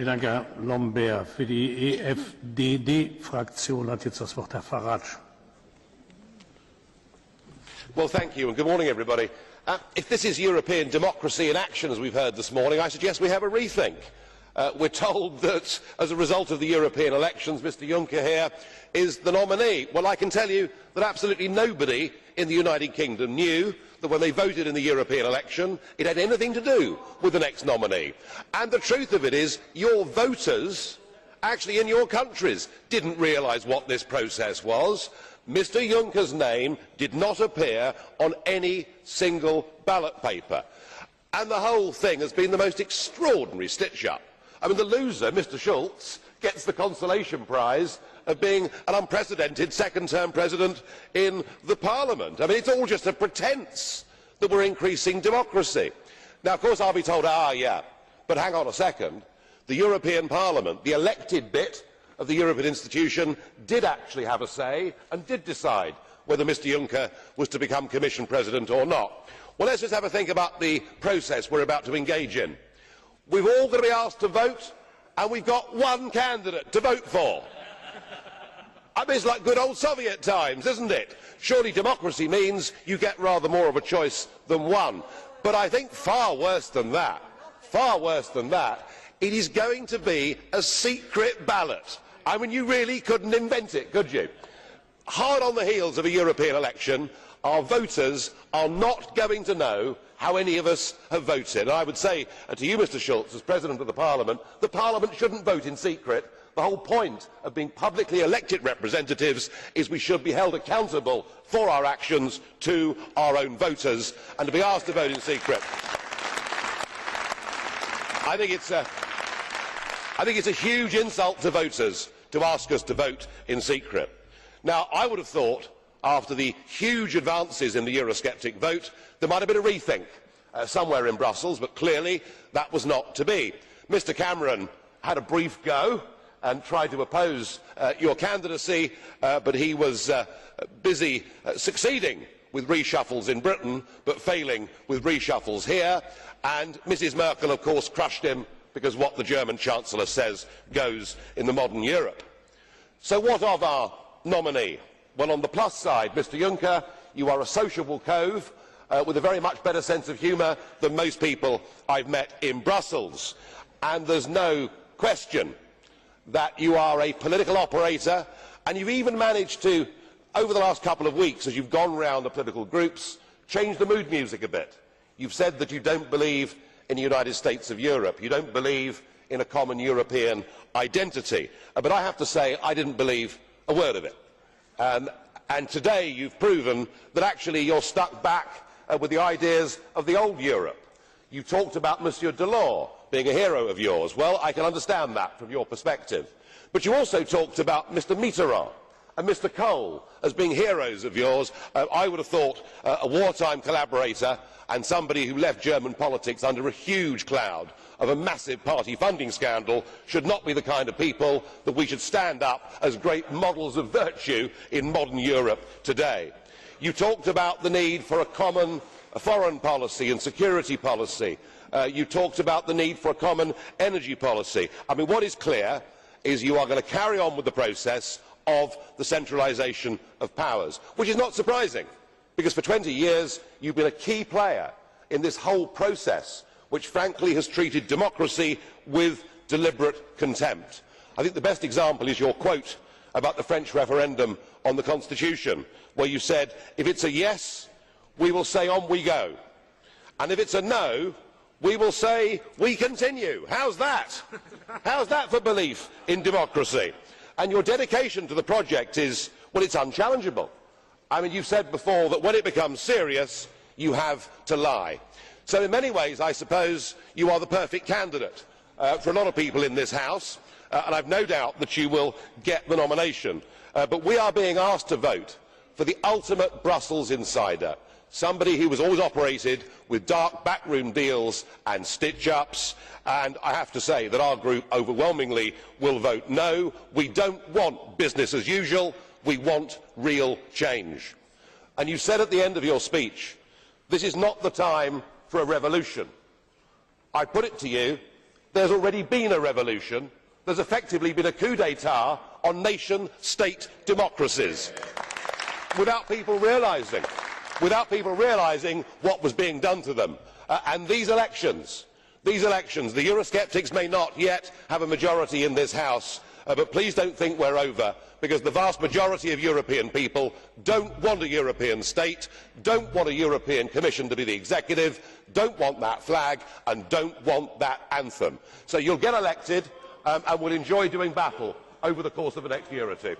Vielen Dank, Herr Lambert. Für die EFDD-Fraktion hat jetzt das Wort Herr Farage. Well, thank you, and good morning, everybody. If this is European democracy in action, as we've heard this morning, I suggest we have a rethink. We're told that, as a result of the European elections, Mr Juncker here is the nominee. Well, I can tell you that absolutely nobody in the United Kingdom knew that when they voted in the European election, it had anything to do with the next nominee. And the truth of it is, your voters, actually in your countries, didn't realise what this process was. Mr Juncker's name did not appear on any single ballot paper. And the whole thing has been the most extraordinary stitch-up. I mean, the loser, Mr Schulz, gets the consolation prize of being an unprecedented second-term president in the Parliament. I mean, it's all just a pretence that we're increasing democracy. Now, of course, I'll be told, yeah, but hang on a second. The European Parliament, the elected bit of the European institution, did actually have a say and did decide whether Mr Juncker was to become Commission President or not. Well, let's just have a think about the process we're about to engage in. We've all got to be asked to vote, and we've got one candidate to vote for. I mean, it's like good old Soviet times, isn't it? Surely democracy means you get rather more of a choice than one. But I think far worse than that, it is going to be a secret ballot. I mean, you really couldn't invent it, could you? Hard on the heels of a European election, our voters are not going to know how any of us have voted. And I would say to you, Mr Schulz, as President of the Parliament shouldn't vote in secret. The whole point of being publicly elected representatives is we should be held accountable for our actions to our own voters, and to be asked to vote in secret, I think it's a huge insult to voters to ask us to vote in secret. Now, I would have thought, after the huge advances in the Eurosceptic vote, there might have been a rethink somewhere in Brussels, but clearly that was not to be. Mr Cameron had a brief go and tried to oppose your candidacy, but he was busy succeeding with reshuffles in Britain, but failing with reshuffles here. And Mrs Merkel, of course, crushed him, because what the German Chancellor says goes in the modern Europe. So what of our nominee? Well, on the plus side, Mr Juncker, you are a sociable cove with a very much better sense of humour than most people I've met in Brussels. And there's no question that you are a political operator, and you've even managed to, over the last couple of weeks, as you've gone round the political groups, change the mood music a bit. You've said that you don't believe in the United States of Europe. You don't believe in a common European identity. But I have to say, I didn't believe a word of it. And today you've proven that actually you're stuck back with the ideas of the old Europe. You talked about Monsieur Delors being a hero of yours. Well, I can understand that from your perspective. But you also talked about Mr Mitterrand and Mr Kohl as being heroes of yours. I would have thought a wartime collaborator and somebody who left German politics under a huge cloud of a massive party funding scandal should not be the kind of people that we should stand up as great models of virtue in modern Europe today. You talked about the need for a common foreign policy and security policy. You talked about the need for a common energy policy. I mean, what is clear is you are going to carry on with the process of the centralisation of powers, which is not surprising, because for 20 years you've been a key player in this whole process, which frankly has treated democracy with deliberate contempt. I think the best example is your quote about the French referendum on the Constitution, where you said, if it's a yes, we will say on we go, and if it's a no, we will say we continue. How's that? How's that for belief in democracy? And your dedication to the project is, well, it's unchallengeable. I mean, you've said before that when it becomes serious, you have to lie. So in many ways, I suppose you are the perfect candidate for a lot of people in this House, and I've no doubt that you will get the nomination. But we are being asked to vote for the ultimate Brussels insider, somebody who has always operated with dark backroom deals and stitch-ups, and I have to say that our group overwhelmingly will vote no. We don't want business as usual, we want real change. And you said at the end of your speech, this is not the time for a revolution. I put it to you, there's already been a revolution. There's effectively been a coup d'etat on nation-state democracies without people realising what was being done to them. And these elections, the Eurosceptics may not yet have a majority in this House, but please don't think we're over, because the vast majority of European people don't want a European state, don't want a European Commission to be the executive, don't want that flag and don't want that anthem. So you'll get elected and will enjoy doing battle over the course of the next year or two.